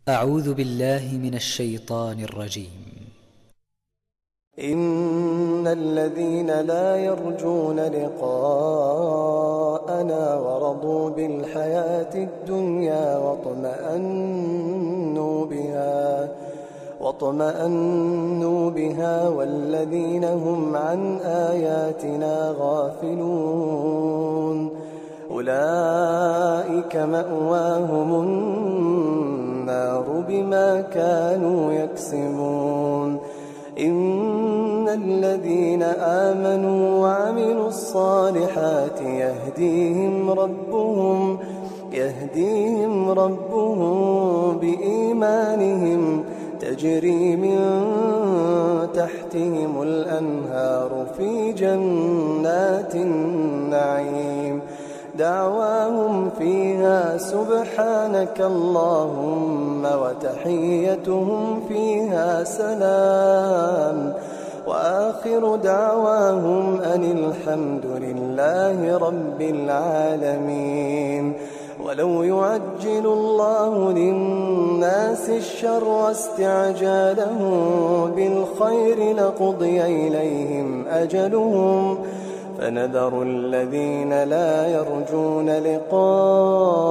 أعوذ بالله من الشيطان الرجيم. إن الذين لا يرجون لقاءنا ورضوا بالحياة الدنيا واطمأنوا بها والذين هم عن آياتنا غافلون أولئك مأواهم النار بما كانوا يكسبون. إن الذين آمنوا وعملوا الصالحات يهديهم ربهم بإيمانهم تجري من تحتهم الأنهار في جنات النعيم دعواهم فيها سبحانك اللهم وتحيتهم فيها سلام وآخر دعواهم أن الحمد لله رب العالمين. ولو يعجل الله للناس الشر واستعجالهم بالخير لقضي إليهم أجلهم فنذر الذين لا يرجون لقاءنا